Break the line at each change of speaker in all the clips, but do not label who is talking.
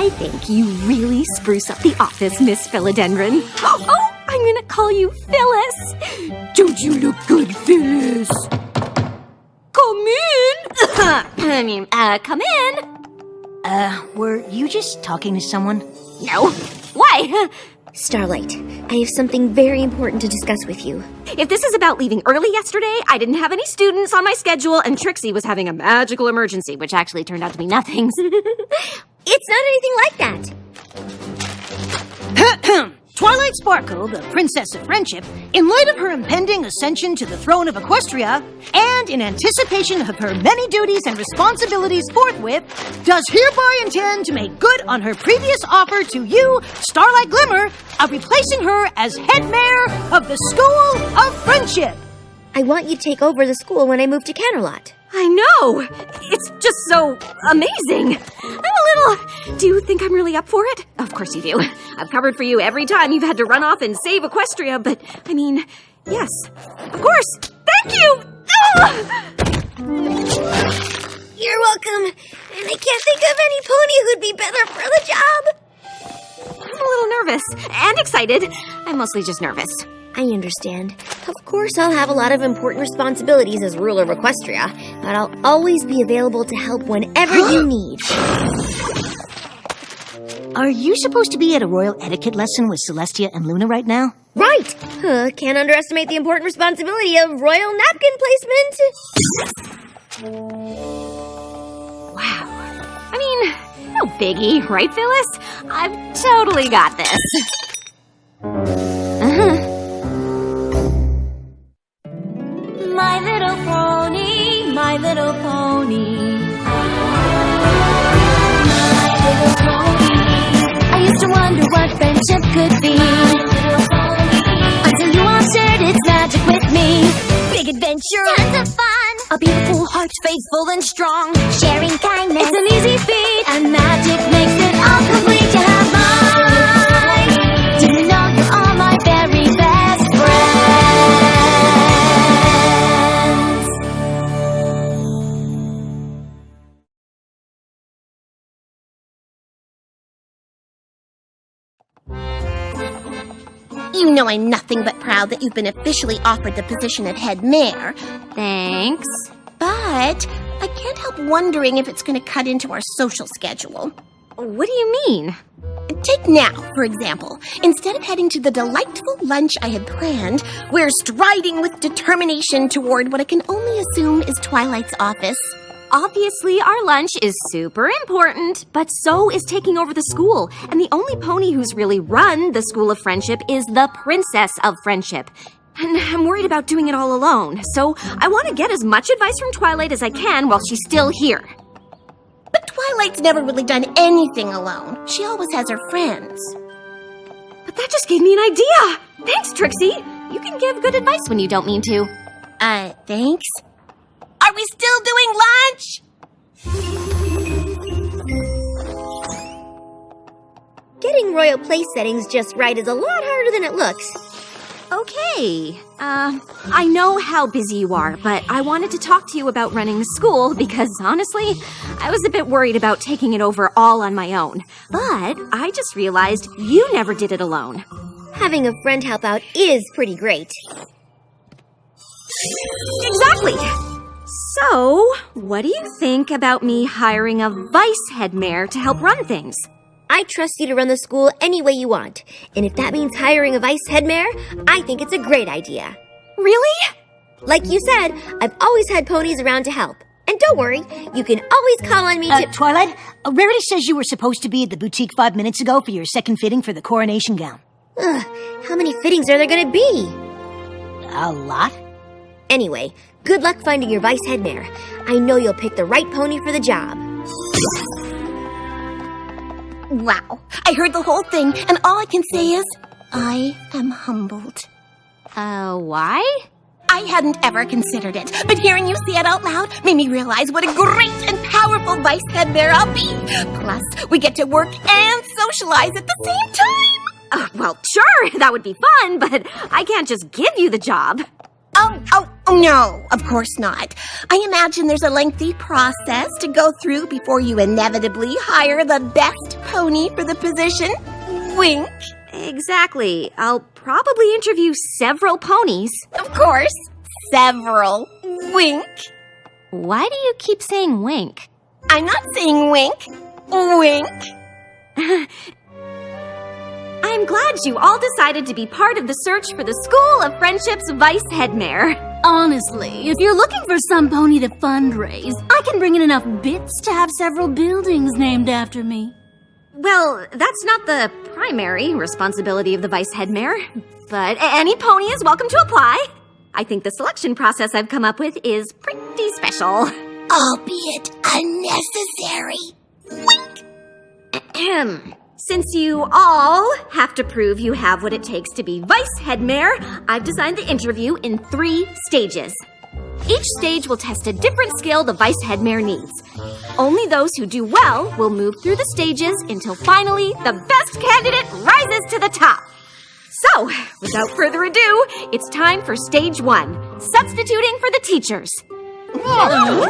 I think you really spruce up the office, Miss Philodendron. Oh, I'm gonna call you Phyllis. Don't you look good, Phyllis? Come in. Come in.
Were you just talking to someone?
No. Why?
Starlight, I have something very important to discuss with you.
If this is about leaving early yesterday, I didn't have any students on my schedule, and Trixie was having a magical emergency, which actually turned out to be nothing.
It's not anything like that.
Twilight Sparkle, the Princess of Friendship, in light of her impending ascension to the throne of Equestria, and in anticipation of her many duties and responsibilities forthwith, does hereby intend to make good on her previous offer to you, Starlight Glimmer, of replacing her as head mayor of the School of Friendship.
I want you to take over the school when I move to Canterlot.
I know! It's just so amazing! I'm a little... Do you think I'm really up for it? Of course you do. I've covered for you every time you've had to run off and save Equestria, but, I mean, yes. Of course! Thank you!
You're welcome. And I can't think of any pony who'd be better for the job.
I'm a little nervous and excited. I'm mostly just nervous.
I understand. Of course, I'll have a lot of important responsibilities as ruler of Equestria, but I'll always be available to help whenever you need.
Are you supposed to be at a royal etiquette lesson with Celestia and Luna right now?
Right! Can't underestimate the important responsibility of royal napkin placement.
Wow. I mean, no biggie, right, Phyllis? I've totally got this.
My little pony, my little pony. My little pony. I used to wonder what friendship could be. Until you all shared its magic with me. Big adventure, tons of fun. A beautiful heart, faithful and strong. Sharing kindness, it's an easy feat. And magic makes it all complete. You have mine. Do you know you're all my very best friends?
You know I'm nothing but proud that you've been officially offered the position of head mayor.
Thanks.
But I can't help wondering if it's going to cut into our social schedule.
What do you mean?
Take now, for example. Instead of heading to the delightful lunch I had planned, we're striding with determination toward what I can only assume is Twilight's office.
Obviously, our lunch is super important, but so is taking over the school. And the only pony who's really run the School of Friendship is the Princess of Friendship. And I'm worried about doing it all alone, so I want to get as much advice from Twilight as I can while she's still here.
But Twilight's never really done anything alone. She always has her friends.
But that just gave me an idea! Thanks, Trixie! You can give good advice when you don't mean to.
Thanks? Are we still doing lunch?
Getting royal place settings just right is a lot harder than it looks.
Okay. I know how busy you are, but I wanted to talk to you about running the school because, honestly, I was a bit worried about taking it over all on my own. But I just realized you never did it alone.
Having a friend help out is pretty great.
Exactly! So, what do you think about me hiring a vice head mayor to help run things?
I trust you to run the school any way you want. And if that means hiring a vice head mayor, I think it's a great idea.
Really?
Like you said, I've always had ponies around to help. And don't worry, you can always call on me to...
Twilight, Rarity says you were supposed to be at the boutique 5 minutes ago for your second fitting for the coronation gown.
Ugh, how many fittings are there going to be?
A lot.
Anyway, good luck finding your vice head mayor. I know you'll pick the right pony for the job.
Wow. I heard the whole thing, and all I can say is, I am humbled.
Why?
I hadn't ever considered it, but hearing you say it out loud made me realize what a great and powerful vice head mayor I'll be. Plus, we get to work and socialize at the same time.
Well, sure, that would be fun, but I can't just give you the job.
Oh, no, of course not. I imagine there's a lengthy process to go through before you inevitably hire the best pony for the position. Wink.
Exactly. I'll probably interview several ponies.
Of course, several. Wink.
Why do you keep saying wink?
I'm not saying wink. Wink.
I'm glad you all decided to be part of the search for the School of Friendship's vice headmare.
Honestly, if you're looking for some pony to fundraise, I can bring in enough bits to have several buildings named after me.
Well, that's not the primary responsibility of the vice headmare, but any pony is welcome to apply. I think the selection process I've come up with is pretty special.
Albeit unnecessary. Wink.
Since you all have to prove you have what it takes to be vice headmare, I've designed the interview in 3 stages. Each stage will test a different skill the vice headmare needs. Only those who do well will move through the stages until finally the best candidate rises to the top. So, without further ado, it's time for stage 1, substituting for the teachers.
Well.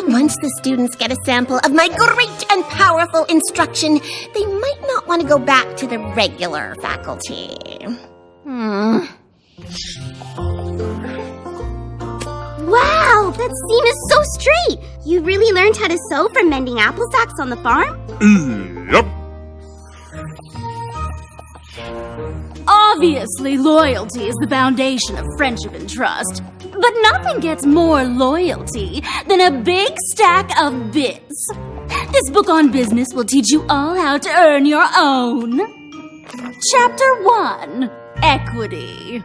Once the students get a sample of my great and powerful instruction, they might not want to go back to the regular faculty.
Wow, that seam is so straight. You really learned how to sew from mending apple sacks on the farm?
Yep.
Obviously, loyalty is the foundation of friendship and trust. But nothing gets more loyalty than a big stack of bits. This book on business will teach you all how to earn your own. Chapter 1, Equity.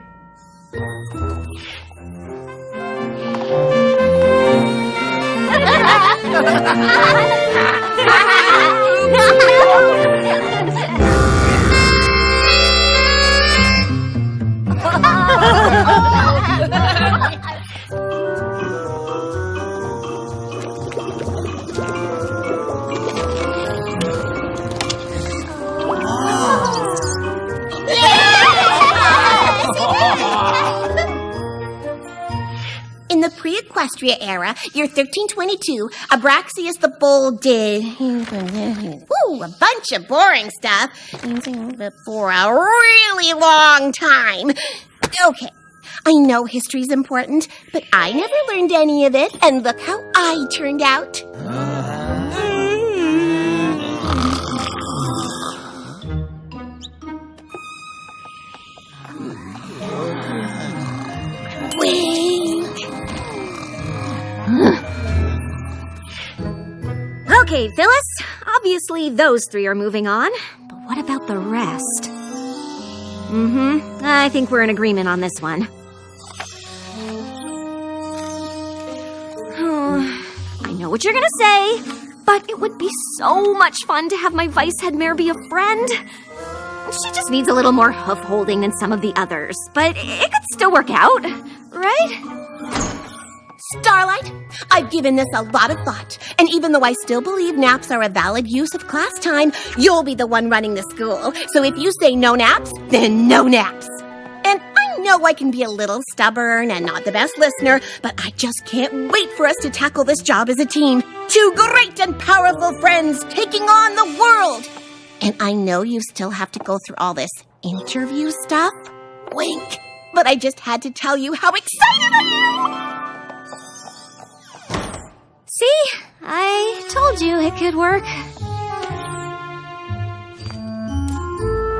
In the pre-Equestria era, year 1322, Abraxias the Bull did a bunch of boring stuff for a really long time. Okay, I know history's important, but I never learned any of it, and look how I turned out.
Okay, Phyllis, obviously those 3 are moving on, but what about the rest? I think we're in agreement on this one. I know what you're gonna say, but it would be so much fun to have my vice headmare be a friend. She just needs a little more hoof-holding than some of the others, but it could still work out, right?
Starlight, I've given this a lot of thought, and even though I still believe naps are a valid use of class time, you'll be the one running the school. So if you say no naps, then no naps. And I know I can be a little stubborn and not the best listener, but I just can't wait for us to tackle this job as a team. 2 great and powerful friends taking on the world. And I know you still have to go through all this interview stuff. Wink. But I just had to tell you how excited I am.
See? I told you it could work.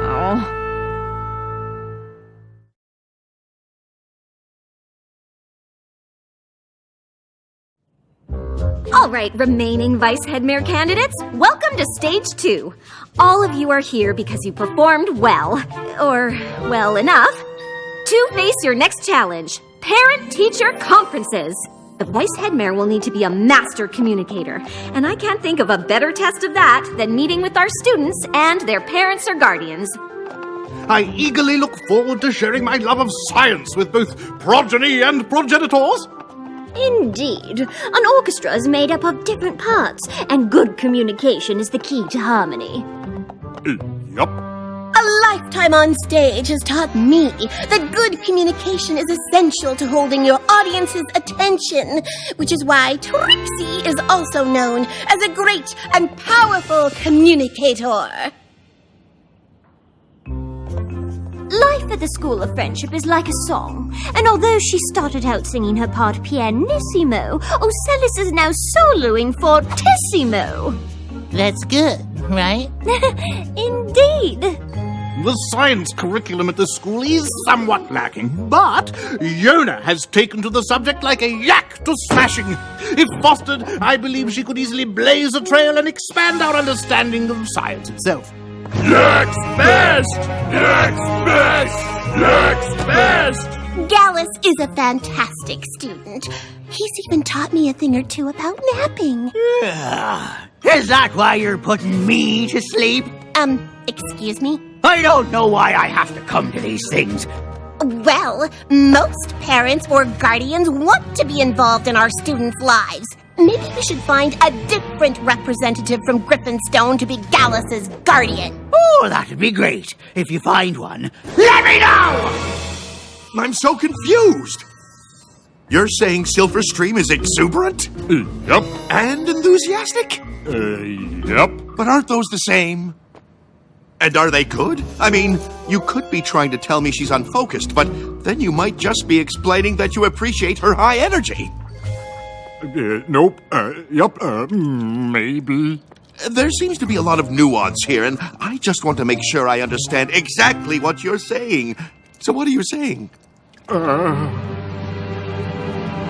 Oh. All right, remaining vice headmare candidates, welcome to stage 2. All of you are here because you performed well, or well enough, to face your next challenge, parent-teacher conferences. The vice headmare will need to be a master communicator, and I can't think of a better test of that than meeting with our students and their parents or guardians.
I eagerly look forward to sharing my love of science with both progeny and progenitors.
Indeed. An orchestra is made up of different parts, and good communication is the key to harmony.
Yup.
A lifetime on stage has taught me that good communication is essential to holding your audience's attention, which is why Trixie is also known as a great and powerful communicator.
Life at the School of Friendship is like a song, and although she started out singing her part pianissimo, Ocellus is now soloing fortissimo.
That's good, right?
Indeed.
The science curriculum at the school is somewhat lacking, but Yona has taken to the subject like a yak to smashing. If fostered, I believe she could easily blaze a trail and expand our understanding of science itself.
Next best! Next best! Next best!
Gallus is a fantastic student. He's even taught me a thing or two about napping.
Is that why you're putting me to sleep?
Excuse me?
I don't know why I have to come to these things.
Well, most parents or guardians want to be involved in our students' lives. Maybe we should find a different representative from Griffinstone to be Gallus's guardian.
Oh, that'd be great. If you find one, let me know!
I'm so confused. You're saying Silverstream is exuberant?
Yep.
And enthusiastic?
Yep.
But aren't those the same? And are they good? I mean, you could be trying to tell me she's unfocused, but then you might just be explaining that you appreciate her high energy.
Nope. Maybe.
There seems to be a lot of nuance here, and I just want to make sure I understand exactly what you're saying. So what are you saying?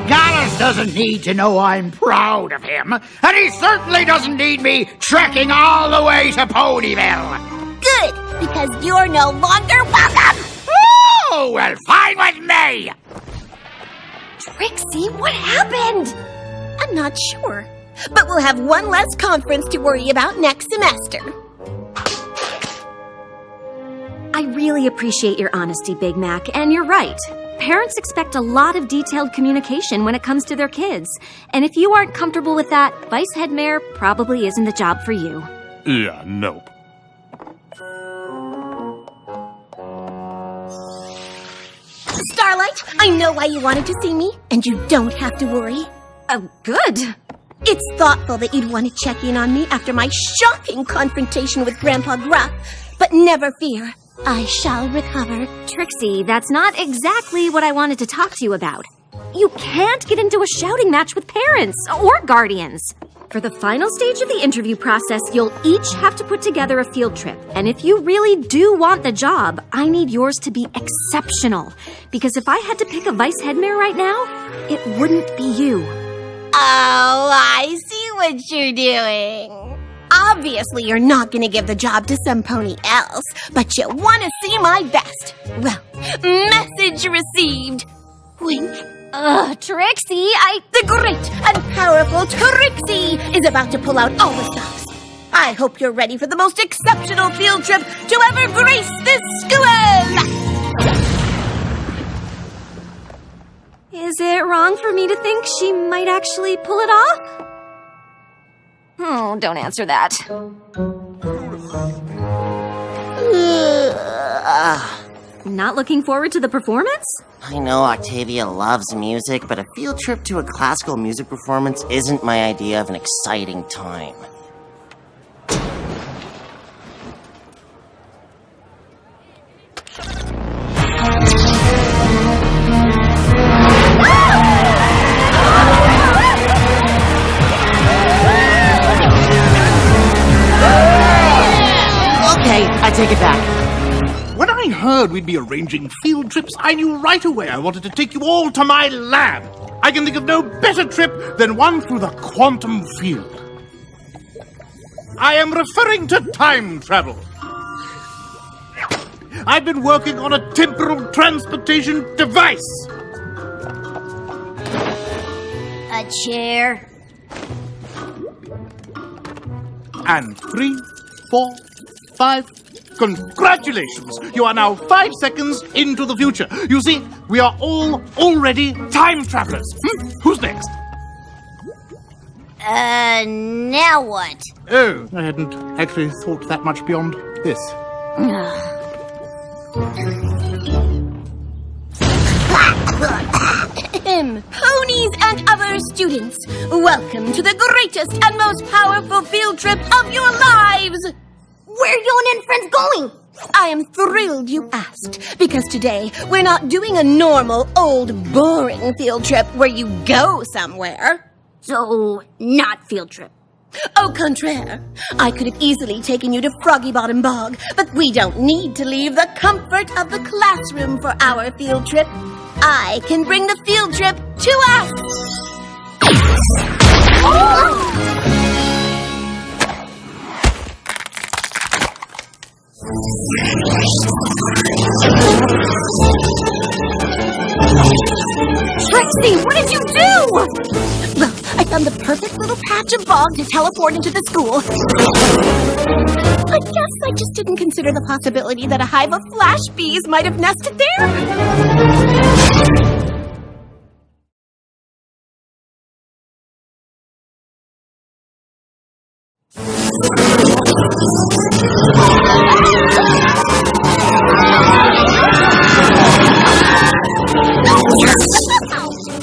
Gallus doesn't need to know I'm proud of him, and he certainly doesn't need me trekking all the way to Ponyville.
Good, because you're no longer welcome!
Oh, well, fine with me!
Trixie, what happened?
I'm not sure, but we'll have one less conference to worry about next semester.
I really appreciate your honesty, Big Mac, and you're right. Parents expect a lot of detailed communication when it comes to their kids. And if you aren't comfortable with that, Vice Head Mayor probably isn't the job for you.
Yeah, nope.
Starlight, I know why you wanted to see me, and you don't have to worry.
Oh, good.
It's thoughtful that you'd want to check in on me after my shocking confrontation with Grandpa Gruff, but never fear, I shall recover.
Trixie, that's not exactly what I wanted to talk to you about. You can't get into a shouting match with parents or guardians. For the final stage of the interview process, you'll each have to put together a field trip. And if you really do want the job, I need yours to be exceptional. Because if I had to pick a Vice Head Mayor right now, it wouldn't be you.
Oh, I see what you're doing. Obviously, you're not going to give the job to some pony else, but you want to see my best. Well, message received. Wink.
Trixie,
The great and powerful Trixie is about to pull out all the stops. I hope you're ready for the most exceptional field trip to ever grace this school!
Is it wrong for me to think she might actually pull it off? Oh, don't answer that. Not looking forward to the performance?
I know Octavia loves music, but a field trip to a classical music performance isn't my idea of an exciting time. Okay, I take it back.
When I heard we'd be arranging field trips, I knew right away I wanted to take you all to my lab. I can think of no better trip than one through the quantum field. I am referring to time travel. I've been working on a temporal transportation device.
A chair.
And 3, 4, 5. Congratulations! You are now 5 seconds into the future. You see, we are all already time travelers. Who's next?
Now what?
Oh, I hadn't actually thought that much beyond this.
Ponies and other students, welcome to the greatest and most powerful field trip of your lives!
Where are you and friends going?
I am thrilled you asked, because today we're not doing a normal, old, boring field trip where you go somewhere.
So, not field trip.
Au contraire, I could have easily taken you to Froggy Bottom Bog, but we don't need to leave the comfort of the classroom for our field trip. I can bring the field trip to us!
Trixie, what did you do?
Well, I found the perfect little patch of bog to teleport into the school. I guess I just didn't consider the possibility that a hive of flash bees might have nested there.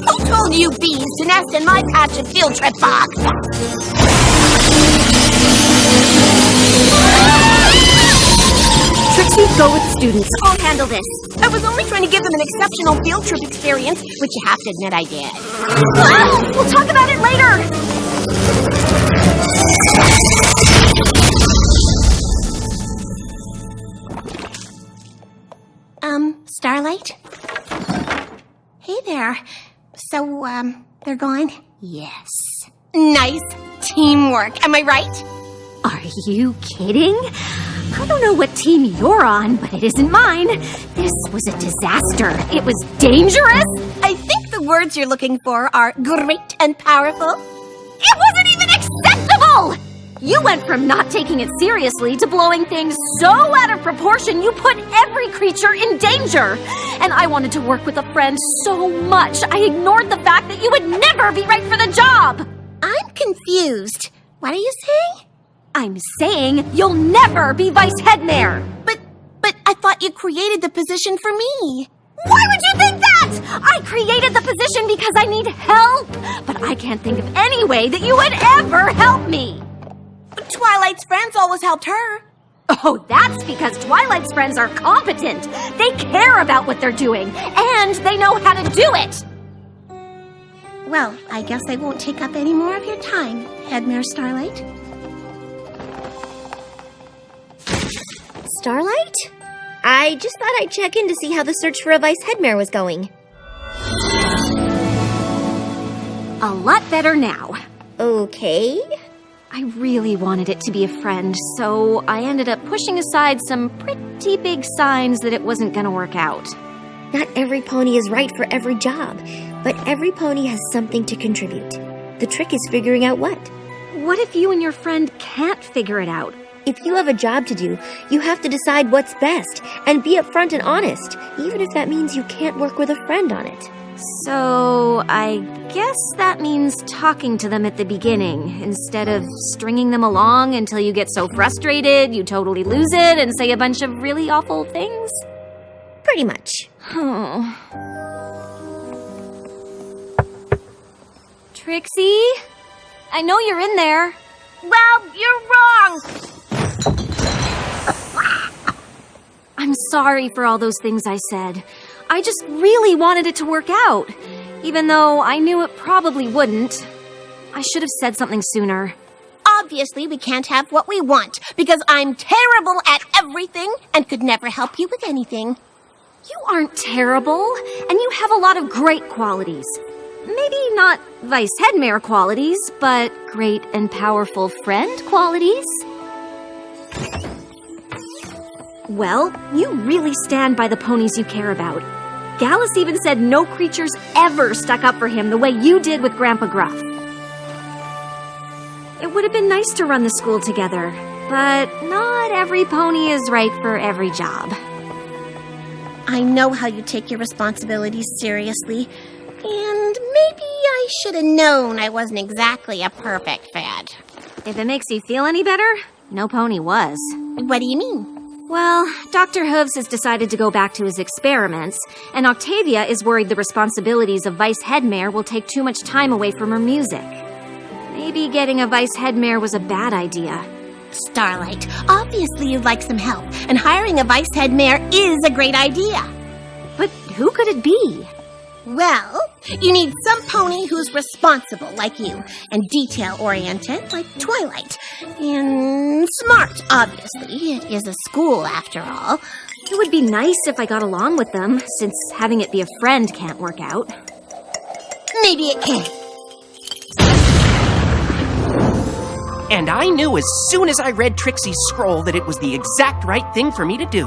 Who told you bees to nest in my patch of field trip bog?
Trixie, go with the students. I'll handle this.
I was only trying to give them an exceptional field trip experience, which you have to admit I did.
We'll talk about it later.
Starlight? Hey there. So, they're gone?
Yes.
Nice teamwork, am I right?
Are you kidding? I don't know what team you're on, but it isn't mine. This was a disaster. It was dangerous.
I think the words you're looking for are great and powerful.
It wasn't even acceptable! You went from not taking it seriously to blowing things so out of proportion you put every creature in danger. And I wanted to work with a friend so much, I ignored the fact that you would never be right for the job.
I'm confused. What are you saying?
I'm saying you'll never be vice head mayor.
But I thought you created the position for me.
Why would you think that? I created the position because I need help. But I can't think of any way that you would ever help me.
Twilight's friends always helped her.
Oh, that's because Twilight's friends are competent. They care about what they're doing, and they know how to do it.
Well, I guess I won't take up any more of your time, Headmare Starlight.
Starlight? I just thought I'd check in to see how the search for a vice headmare was going.
A lot better now.
Okay.
I really wanted it to be a friend, so I ended up pushing aside some pretty big signs that it wasn't going to work out.
Not every pony is right for every job, but every pony has something to contribute. The trick is figuring out what.
What if you and your friend can't figure it out?
If you have a job to do, you have to decide what's best and be upfront and honest, even if that means you can't work with a friend on it.
So, I guess that means talking to them at the beginning, instead of stringing them along until you get so frustrated you totally lose it and say a bunch of really awful things?
Pretty much.
Oh. Trixie? I know you're in there.
Well, you're wrong.
I'm sorry for all those things I said. I just really wanted it to work out, even though I knew it probably wouldn't. I should have said something sooner.
Obviously, we can't have what we want, because I'm terrible at everything and could never help you with anything.
You aren't terrible, and you have a lot of great qualities. Maybe not vice headmare qualities, but great and powerful friend qualities. Well, you really stand by the ponies you care about. Gallus even said no creatures ever stuck up for him the way you did with Grandpa Gruff. It would have been nice to run the school together, but not every pony is right for every job.
I know how you take your responsibilities seriously, and maybe I should have known I wasn't exactly a perfect fit.
If it makes you feel any better, no pony was.
What do you mean?
Well, Dr. Hooves has decided to go back to his experiments, and Octavia is worried the responsibilities of vice head mare will take too much time away from her music. Maybe getting a vice head mare was a bad idea.
Starlight, obviously you'd like some help, and hiring a vice head mare is a great idea.
But who could it be?
Well, you need some pony who's responsible like you, and detail-oriented like Twilight, and smart, obviously. It is a school, after all.
It would be nice if I got along with them, since having it be a friend can't work out.
Maybe it can.
And I knew as soon as I read Trixie's scroll that it was the exact right thing for me to do.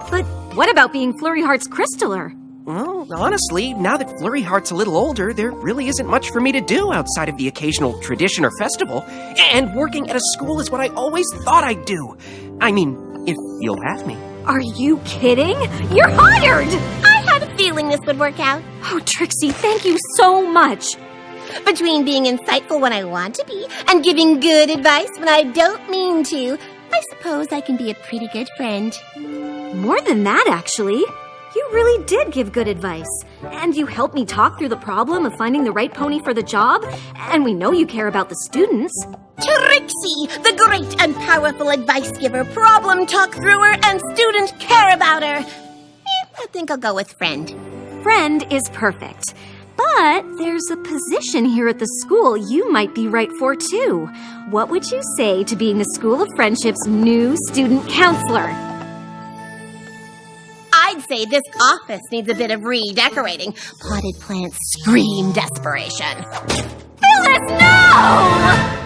But what about being Flurry Heart's Crystaller?
Well, honestly, now that Flurry Heart's a little older, there really isn't much for me to do outside of the occasional tradition or festival. And working at a school is what I always thought I'd do. I mean, if you'll have me.
Are you kidding? You're hired!
I had a feeling this would work out.
Oh, Trixie, thank you so much.
Between being insightful when I want to be and giving good advice when I don't mean to, I suppose I can be a pretty good friend.
More than that, actually. You really did give good advice. And you helped me talk through the problem of finding the right pony for the job. And we know you care about the students.
Trixie, the great and powerful advice giver, problem talk thrower, and student care about her. I think I'll go with friend.
Friend is perfect. But there's a position here at the school you might be right for, too. What would you say to being the School of Friendship's new student counselor?
I'd say this office needs a bit of redecorating. Potted plants scream desperation.
Phyllis, no!